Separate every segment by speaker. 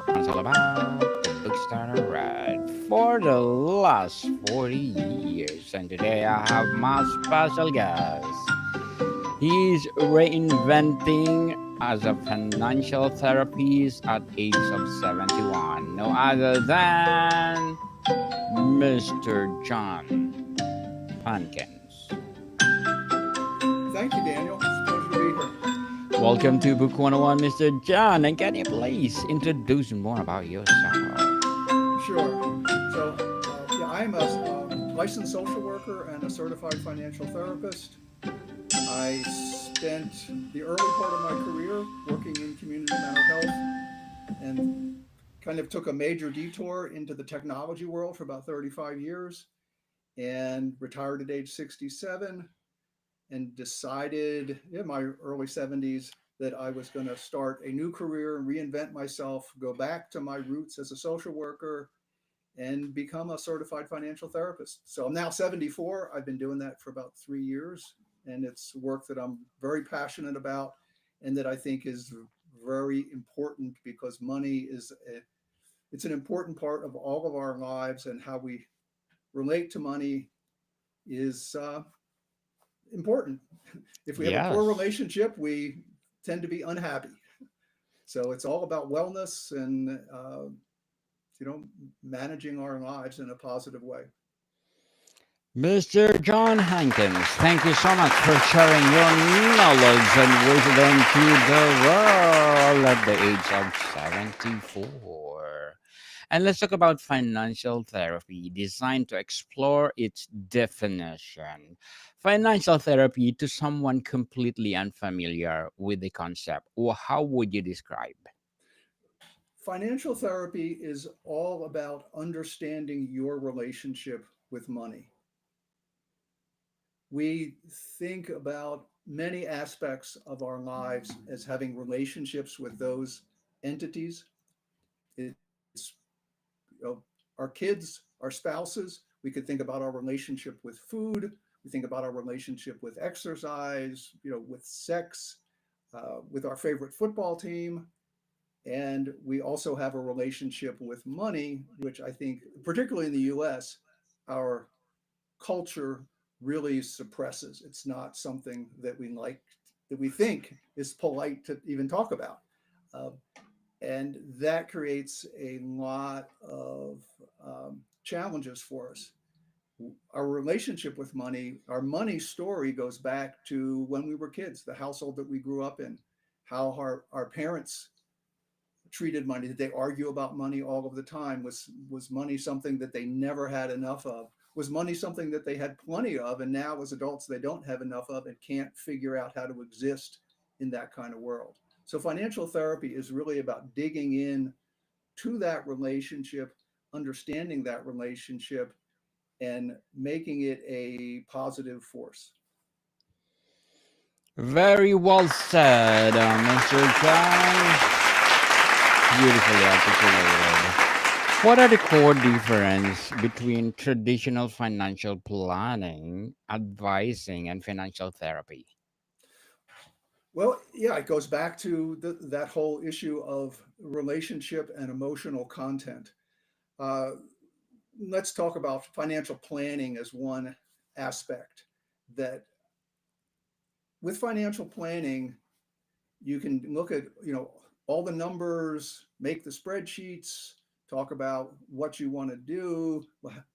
Speaker 1: It's all about the Bookstore Ride for the last 40 years. And today I have my special guest. He's reinventing as a financial therapist at age of 71. No other than Mr. John Hankins.
Speaker 2: Thank you, Daniel. It's a pleasure to be here.
Speaker 1: Welcome to Book 101, Mr. John. And can you please introduce more about yourself?
Speaker 2: Sure. So, I'm a licensed social worker and a certified financial therapist. I spent the early part of my career working in community mental health and kind of took a major detour into the technology world for about 35 years and retired at age 67 and decided in my early 70s that I was going to start a new career and reinvent myself, go back to my roots as a social worker, and become a certified financial therapist. So I'm now 74. I've been doing that for about 3 years, and it's work that I'm very passionate about and that I think is very important because it's an important part of all of our lives, and how we relate to money is important. If we have a poor
Speaker 1: Yes.
Speaker 2: relationship, we tend to be unhappy. So it's all about wellness and managing our lives in a positive way.
Speaker 1: Mr. John Hankins, thank you so much for sharing your knowledge and wisdom to the world at the age of 74. And let's talk about financial therapy, designed to explore its definition. Financial therapy to someone completely unfamiliar with the concept, or how would you describe?
Speaker 2: Financial therapy is all about understanding your relationship with money. We think about many aspects of our lives as having relationships with those entities. It's you know, our kids, our spouses. We could think about our relationship with food. We think about our relationship with exercise, with sex, with our favorite football team. And we also have a relationship with money, which I think, particularly in the US, our culture really suppresses. It's not something that we like, that we think is polite to even talk about. Uh, and that creates a lot of challenges for us. Our relationship with money, our money story goes back to when we were kids, the household that we grew up in, how our parents treated money. Did they argue about money all of the time? Was money something that they never had enough of? Was money something that they had plenty of, and now as adults they don't have enough of and can't figure out how to exist in that kind of world? So financial therapy is really about digging in to that relationship, understanding that relationship, and making it a positive force.
Speaker 1: Very well said, Mr. John. Beautifully articulated. What are the core difference between traditional financial planning, advising, and financial therapy?
Speaker 2: Well, yeah, it goes back to that whole issue of relationship and emotional content. Uh, let's talk about financial planning as one aspect. That with financial planning, you can look at all the numbers, make the spreadsheets, talk about what you want to do,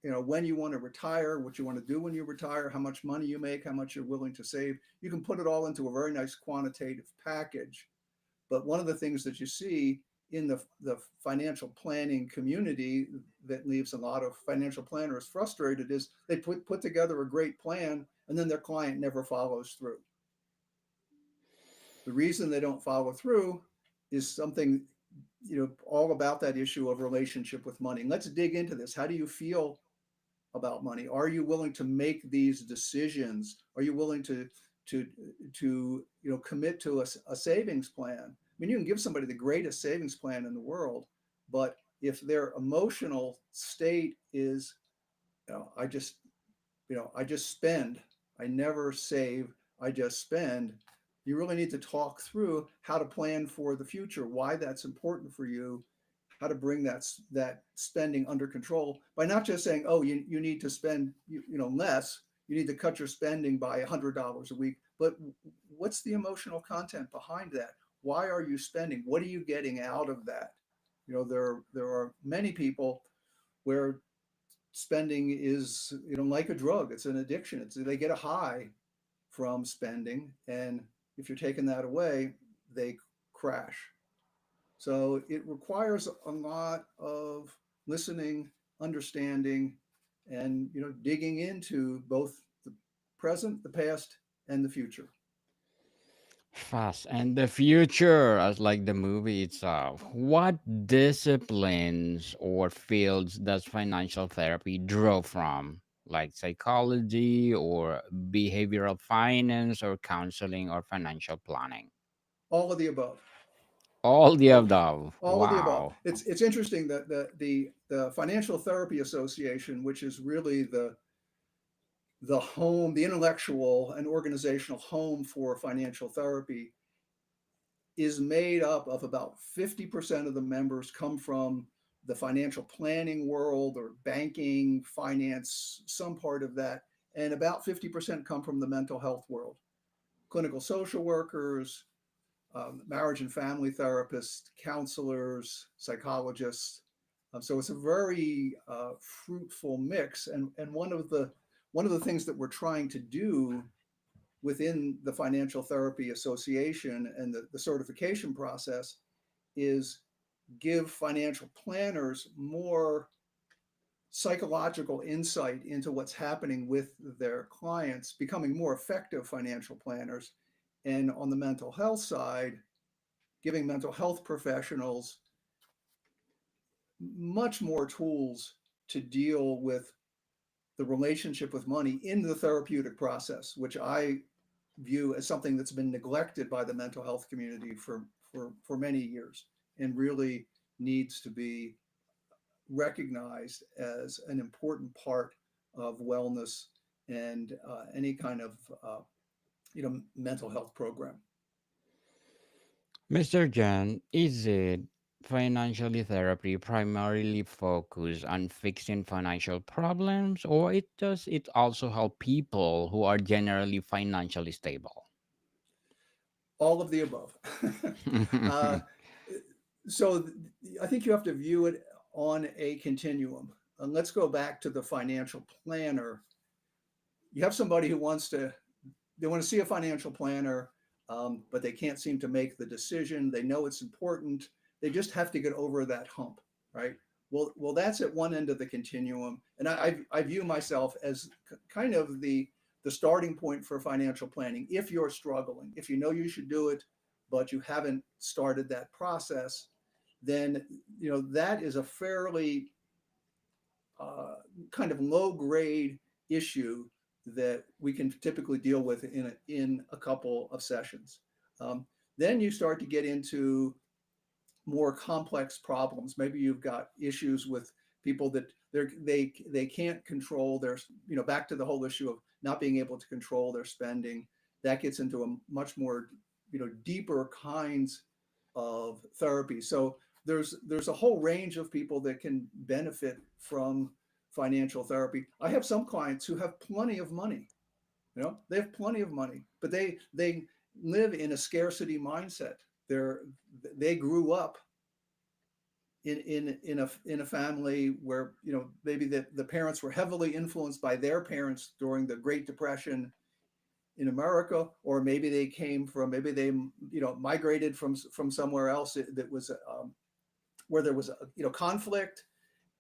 Speaker 2: when you want to retire, what you want to do when you retire, how much money you make, how much you're willing to save. You can put it all into a very nice quantitative package. But one of the things that you see in the financial planning community that leaves a lot of financial planners frustrated is they put together a great plan and then their client never follows through. The reason they don't follow through is something, all about that issue of relationship with money. And let's dig into this. How do you feel about money? Are you willing to make these decisions? Are you willing to commit to a savings plan? I mean, you can give somebody the greatest savings plan in the world, but if their emotional state is, I just, I just spend, I never save, I just spend. You really need to talk through how to plan for the future, why that's important for you, how to bring that spending under control by not just saying, oh, you need to spend less, you need to cut your spending by $100 a week, but what's the emotional content behind that? Why are you spending? What are you getting out of that? There are many people where spending is like a drug. It's an addiction. They get a high from spending, and if you're taking that away, they crash. So it requires a lot of listening, understanding, and digging into both the present, the past, and the future.
Speaker 1: Fast and the future, as like the movie itself. What disciplines or fields does financial therapy draw from? Like psychology or behavioral finance or counseling or financial planning?
Speaker 2: All of the above.
Speaker 1: All the
Speaker 2: All,
Speaker 1: above.
Speaker 2: all of the above.
Speaker 1: Wow.
Speaker 2: It's interesting that the Financial Therapy Association, which is really the home, the intellectual and organizational home for financial therapy, is made up of about 50% of the members come from the financial planning world or banking, finance, some part of that, and about 50% come from the mental health world. Clinical social workers, marriage and family therapists, counselors, psychologists. So it's a very fruitful mix, and one of the things that we're trying to do within the Financial Therapy Association and the certification process is give financial planners more psychological insight into what's happening with their clients, becoming more effective financial planners. And on the mental health side, giving mental health professionals much more tools to deal with the relationship with money in the therapeutic process, which I view as something that's been neglected by the mental health community for many years and really needs to be recognized as an important part of wellness and any kind of mental health program.
Speaker 1: Mr. John, is it financially therapy primarily focus on fixing financial problems or it does it also help people who are generally financially stable?
Speaker 2: All of the above. uh, so I think you have to view it on a continuum. And let's go back to the financial planner. You have somebody who they want to see a financial planner, but they can't seem to make the decision. They know it's important. They just have to get over that hump, right? Well, that's at one end of the continuum, and I view myself as kind of the starting point for financial planning. If you're struggling, if you know you should do it, but you haven't started that process, then that is a fairly uh, kind of low grade issue that we can typically deal with in a couple of sessions. Um, then you start to get into more complex problems. Maybe you've got issues with people that they can't control their, back to the whole issue of not being able to control their spending. That gets into a much more deeper kinds of therapy. So there's a whole range of people that can benefit from financial therapy. I have some clients who have plenty of money. They have plenty of money, but they live in a scarcity mindset. They're they grew up in a family where maybe the parents were heavily influenced by their parents during the Great Depression in America, or maybe they migrated from somewhere else that was where there was conflict,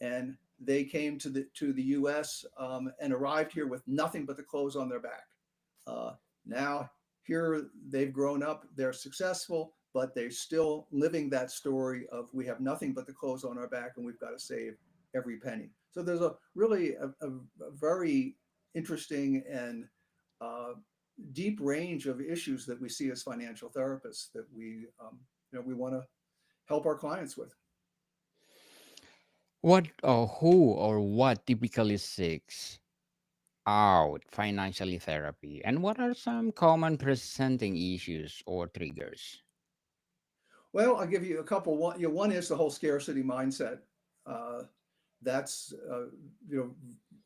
Speaker 2: and they came to the U.S. And arrived here with nothing but the clothes on their back. Now here they've grown up, they're successful, but they're still living that story of we have nothing but the clothes on our back and we've got to save every penny. So there's a really a very interesting and uh, deep range of issues that we see as financial therapists that we want to help our clients with.
Speaker 1: What or who or what typically seeks out financially therapy and what are some common presenting issues or triggers?
Speaker 2: Well, I'll give you a couple. One is the whole scarcity mindset. Uh, that's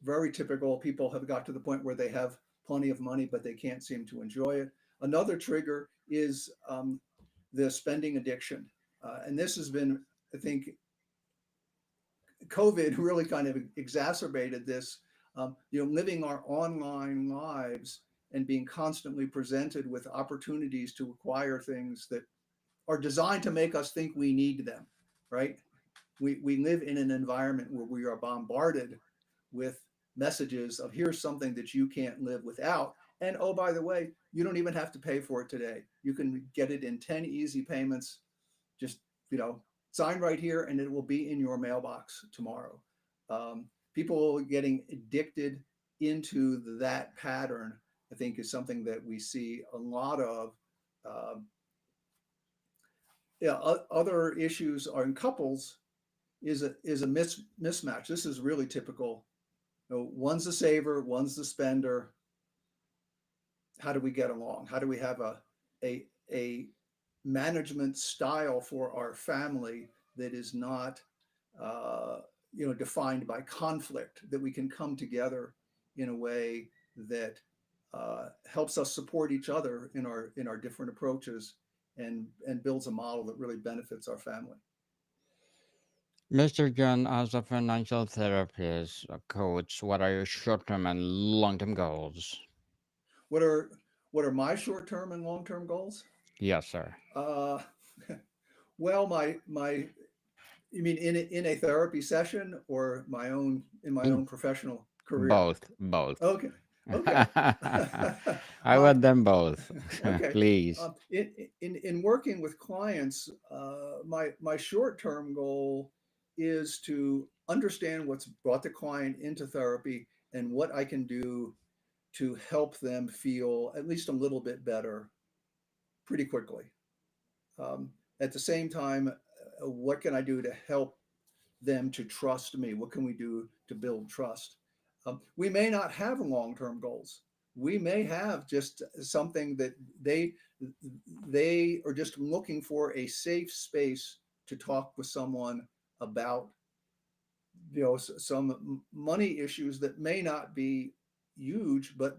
Speaker 2: very typical. People have got to the point where they have plenty of money, but they can't seem to enjoy it. Another trigger is the spending addiction, and this has been, I think, COVID really kind of exacerbated this. Living our online lives and being constantly presented with opportunities to acquire things that are designed to make us think we need them, right? We live in an environment where we are bombarded with messages of here's something that you can't live without. And oh, by the way, you don't even have to pay for it today. You can get it in 10 easy payments. Just, sign right here and it will be in your mailbox tomorrow. People getting addicted into that pattern, I think, is something that we see a lot of. Um, yeah, other issues are in couples is a mismatch. This is really typical. One's the saver, one's the spender. How do we get along? How do we have a management style for our family that is not uh, defined by conflict? That we can come together in a way that helps us support each other in our different approaches and builds a model that really benefits our family.
Speaker 1: Mr. John, as a financial therapist, a coach, what are your short term and long term goals?
Speaker 2: What are what are my short term and long term goals?
Speaker 1: Yes, sir.
Speaker 2: Uh, well, my you mean in a therapy session or my own in my
Speaker 1: In
Speaker 2: own professional career?
Speaker 1: both, both.
Speaker 2: Okay, okay.
Speaker 1: I want them both,
Speaker 2: Okay.
Speaker 1: please.
Speaker 2: In working with clients, my short term goal is to understand what's brought the client into therapy and what I can do to help them feel at least a little bit better pretty quickly. Um, at the same time, what can I do to help them to trust me? What can we do to build trust? We may not have long term goals. We may have just something that they they are just looking for a safe space to talk with someone about some money issues that may not be huge, but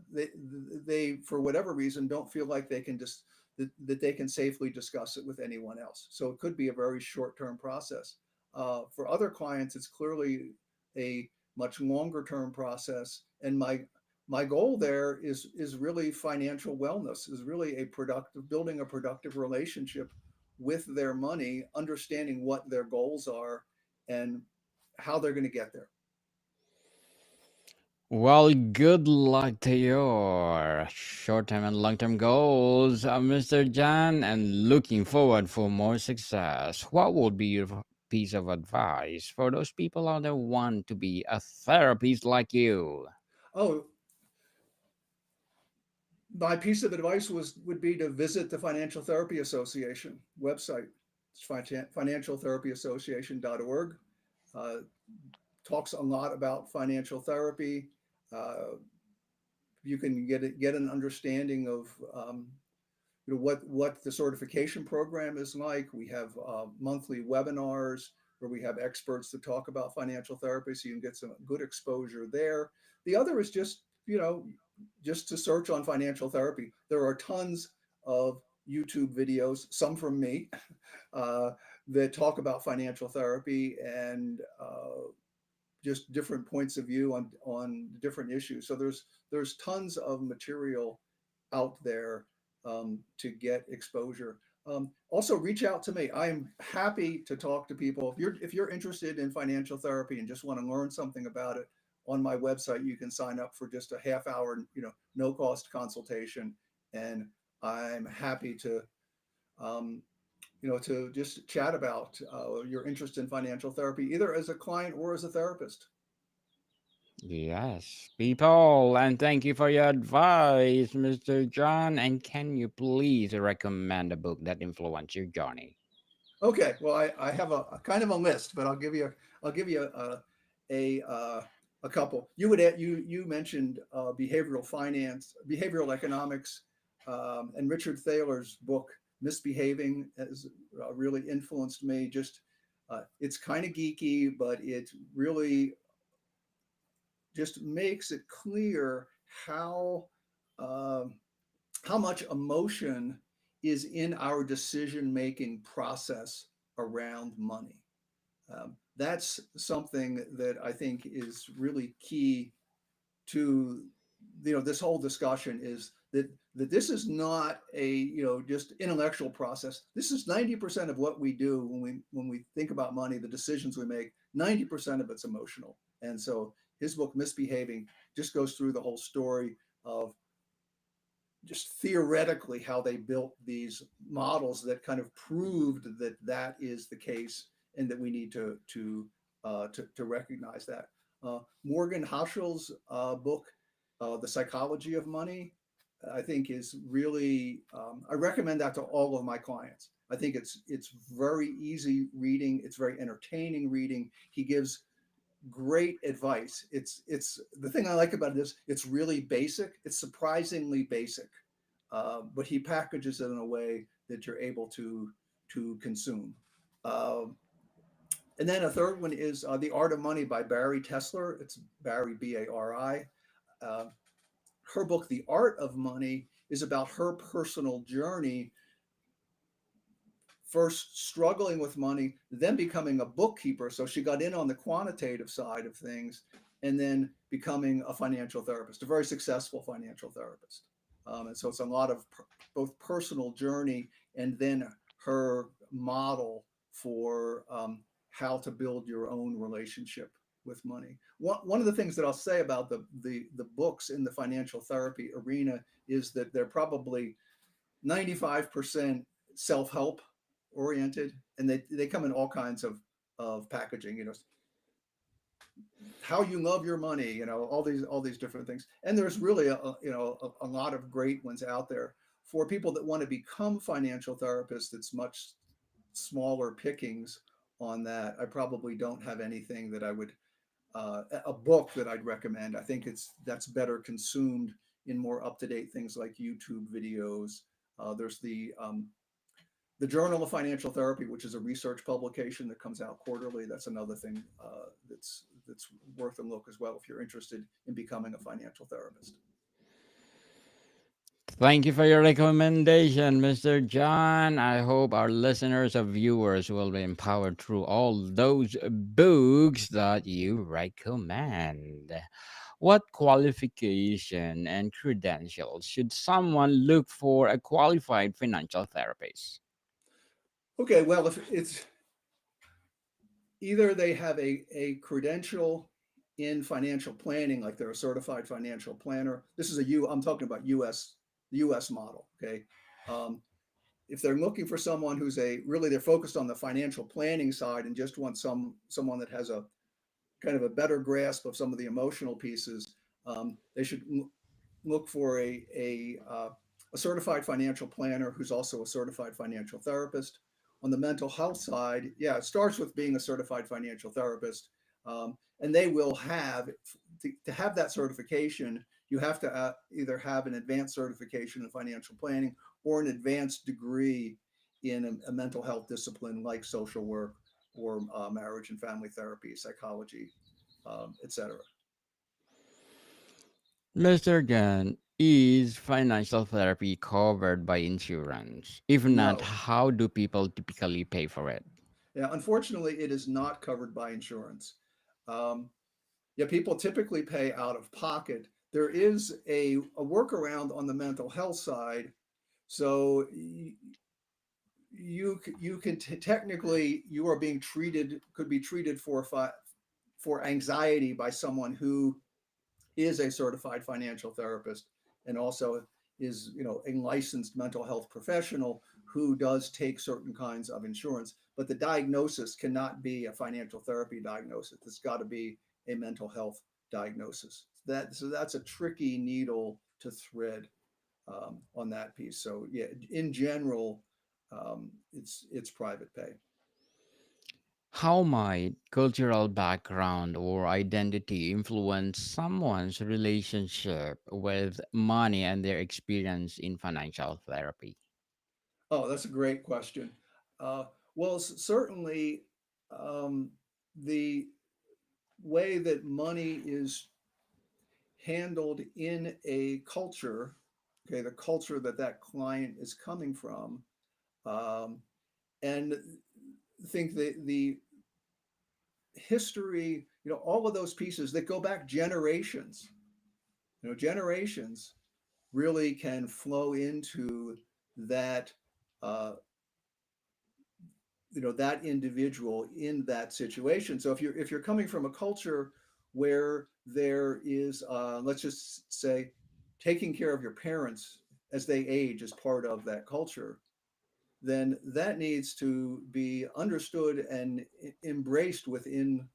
Speaker 2: they for whatever reason don't feel like they can just that they can safely discuss it with anyone else. So it could be a very short term process. For other clients, it's clearly a much longer term process. And my goal there is really financial wellness, is really a productive building a productive relationship with their money, understanding what their goals are and how they're going to get there.
Speaker 1: Well, good luck to your short term and long term goals, Mr. John, and looking forward for more success. What would be your piece of advice for those people out there who want to be a therapist like you?
Speaker 2: Oh, my piece of advice would be to visit the Financial Therapy Association website. It's financialtherapyassociation.org. Uh, Talks a lot about financial therapy. Uh, you can get an understanding of what the certification program is like. We have monthly webinars where we have experts to talk about financial therapy, so you can get some good exposure there. The other is just to search on financial therapy. There are tons of YouTube videos, some from me, uh, that talk about financial therapy and just different points of view on different issues. So there's tons of material out there to get exposure. Also, reach out to me. I am happy to talk to people. If you're interested in financial therapy and just want to learn something about it, on my website you can sign up for just a half hour, no cost consultation, and I'm happy um, to just chat about your interest in financial therapy, either as a client or as a therapist.
Speaker 1: Yes, people, and thank you for your advice, Mr. John. And can you please recommend a book that influenced your journey?
Speaker 2: Okay, well, I have a kind of a list, but I'll give you a couple. You mentioned behavioral finance, behavioral economics, and Richard Thaler's book Misbehaving has really influenced me. Just it's kind of geeky, but it really just makes it clear how um how much emotion is in our decision making process around money. That's something that I think is really key to this whole discussion is that this is not a just intellectual process. This is 90% of what we do when we think about money, the decisions we make. 90% of it's emotional. And so his book Misbehaving just goes through the whole story of just theoretically how they built these models that kind of proved that that is the case, and that we need to recognize that. Morgan Housel's book, The Psychology of Money, I think is really I recommend that to all of my clients. I think it's very easy reading. It's very entertaining reading. He gives great advice. It's the thing I like about it is it's really basic. It's surprisingly basic, but he packages it in a way that you're able to consume. Um, and then a third one is The Art of Money by Barry Tesler. It's Barry Bari. Uh, Her book, The Art of Money, is about her personal journey, first struggling with money, then becoming a bookkeeper. So she got in on the quantitative side of things, and then becoming a financial therapist, a very successful financial therapist. And so it's a lot of both personal journey and then her model for how to build your own relationship with money. One of the things that I'll say about the books in the financial therapy arena is that they're probably 95% self-help oriented, and they come in all kinds of packaging, how you love your money, all these different things. And there's really a lot of great ones out there for people that want to become financial therapists. It's much smaller pickings on that. I probably don't have anything that I would a book that I'd recommend. I think that's better consumed in more up-to-date things like YouTube videos. There's the Journal of Financial Therapy, which is a research publication that comes out quarterly. That's another thing that's worth a look as well if you're interested in becoming a financial therapist.
Speaker 1: Thank you for your recommendation, Mr. John. I hope our listeners or viewers will be empowered through all those books that you recommend. What qualification and credentials should someone look for a qualified financial therapist?
Speaker 2: Okay, well, if it's either they have a credential in financial planning, like they're a certified financial planner. This is I'm talking about the US model. Okay. Um, if they're looking for someone who's they're focused on the financial planning side and just want someone that has a kind of a better grasp of some of the emotional pieces, they should look for a certified financial planner who's also a certified financial therapist. On the mental health side, yeah, it starts with being a certified financial therapist, and they will have to have that certification. You have to either have an advanced certification in financial planning or an advanced degree in a mental health discipline like social work or marriage and family therapy, psychology, etc.
Speaker 1: Mr. John, is financial therapy covered by insurance? If not,
Speaker 2: No,
Speaker 1: how do people typically pay for it?
Speaker 2: yeah, unfortunately, it is not covered by insurance. Um, yeah, people typically pay out of pocket. There is a workaround on the mental health side. So you can technically you are being treated could be treated for anxiety by someone who is a certified financial therapist and also is a licensed mental health professional who does take certain kinds of insurance, but the diagnosis cannot be a financial therapy diagnosis. It's got to be a mental health diagnosis. So that's a tricky needle to thread on that piece. So yeah, in general, it's private pay.
Speaker 1: How might cultural background or identity influence someone's relationship with money and their experience in financial therapy?
Speaker 2: Oh, that's a great question. Uh, well, certainly, um, the way that money is handled in a culture, okay, the culture that that client is coming from, um, and think the history, all of those pieces that go back generations, generations really can flow into that, uh, that individual in that situation. So if you're coming from a culture where there is, let's just say, taking care of your parents as they age as part of that culture, then that needs to be understood and embraced within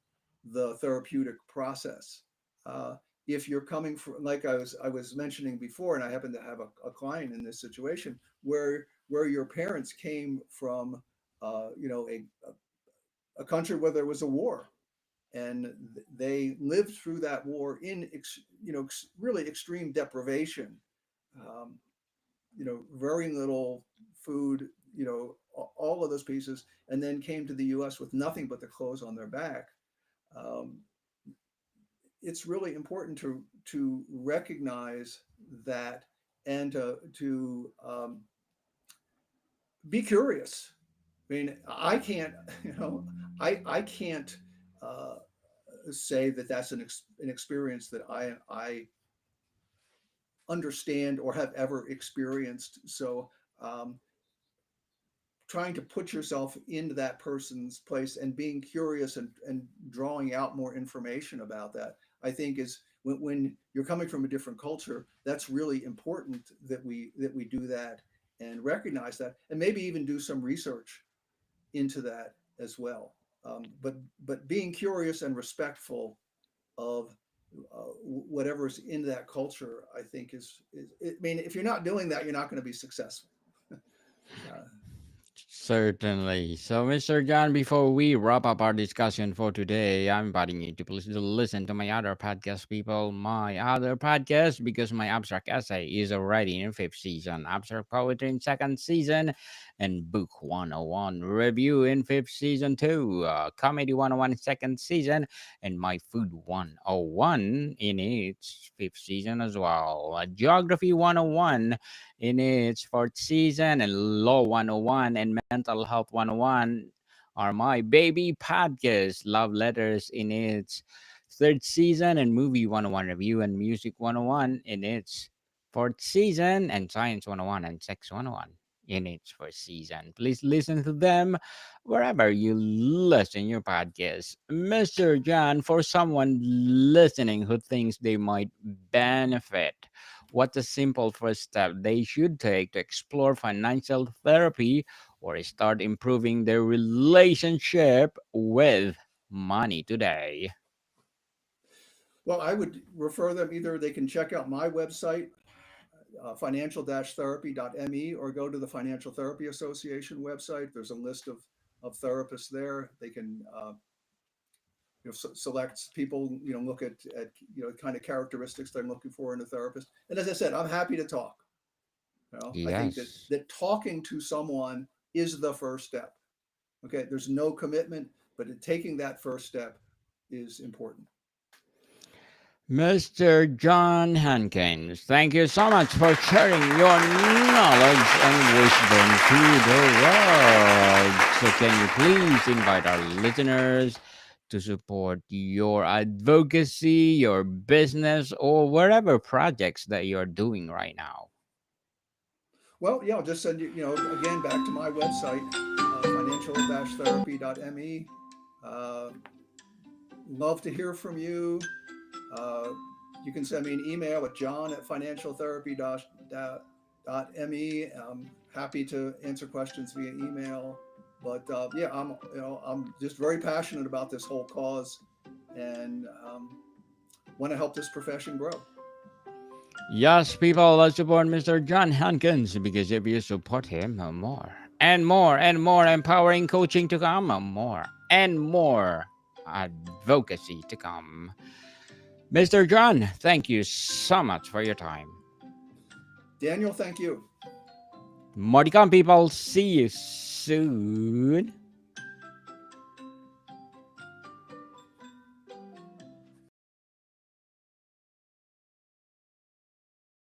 Speaker 2: the therapeutic process. Uh, if you're coming from, like I was mentioning before, and I happen to have a client in this situation where your parents came from, a country where there was a war, and they lived through that war in really extreme deprivation, um, very little food, all of those pieces, and then came to the U.S. with nothing but the clothes on their back. Um, it's really important to recognize that, and to be curious. I mean, I can't, I can't uh, say that that's an experience that I understand or have ever experienced. So, um, trying to put yourself into that person's place and being curious, and drawing out more information about that, I think is when you're coming from a different culture, that's really important that we do that and recognize that, and maybe even do some research into that as well. But being curious and respectful of whatever's in that culture, I think is I mean, if you're not doing that, you're not going to be successful. uh,
Speaker 1: Certainly. So, Mr. John, before we wrap up our discussion for today, I'm inviting you to please listen to my other podcast, people. My other podcast, because my abstract essay is already in fifth season, abstract poetry in second season, and book 101 review in fifth season too, comedy 101 in second season, and my food 101 in its fifth season as well. Geography 101 in its fourth season, and Law 101 and Mental Health 101 are my baby podcasts. Love Letters in its third season, and Movie 101 Review and Music 101 in its fourth season, and Science 101 and Sex 101 in its first season. Please listen to them wherever you listen your podcast. Mr. John, for someone listening who thinks they might benefit, what's a simple first step they should take to explore financial therapy or start improving their relationship with money today?
Speaker 2: well, I would refer them, either they can check out my website, financial-therapy.me, or go to the Financial Therapy Association website. There's a list of therapists there. They can, select people, look at kind of characteristics they're looking for in a therapist. And as I said, I'm happy to talk. I think that
Speaker 1: Yes.
Speaker 2: that talking to someone is the first step. Okay, there's no commitment, but taking that first step is important.
Speaker 1: Mr. John Hankins, thank you so much for sharing your knowledge and wisdom to the world. So, can you please invite our listeners to support your advocacy, your business, or whatever projects that you're doing right now?
Speaker 2: Well, yeah, I'll just send you, again, back to my website, financial-therapy.me. Uh, Love to hear from you. Uh, you can send me an email at john@financialtherapy.me. I'm happy to answer questions via email. But yeah, I'm just very passionate about this whole cause, and want to help this profession grow.
Speaker 1: Yes, people, let's support Mr. John Hankins because if you support him, more and more and more empowering coaching to come, more and more advocacy to come. Mr. John, thank you so much for your time.
Speaker 2: Daniel, thank you.
Speaker 1: Modicon people, see you soon.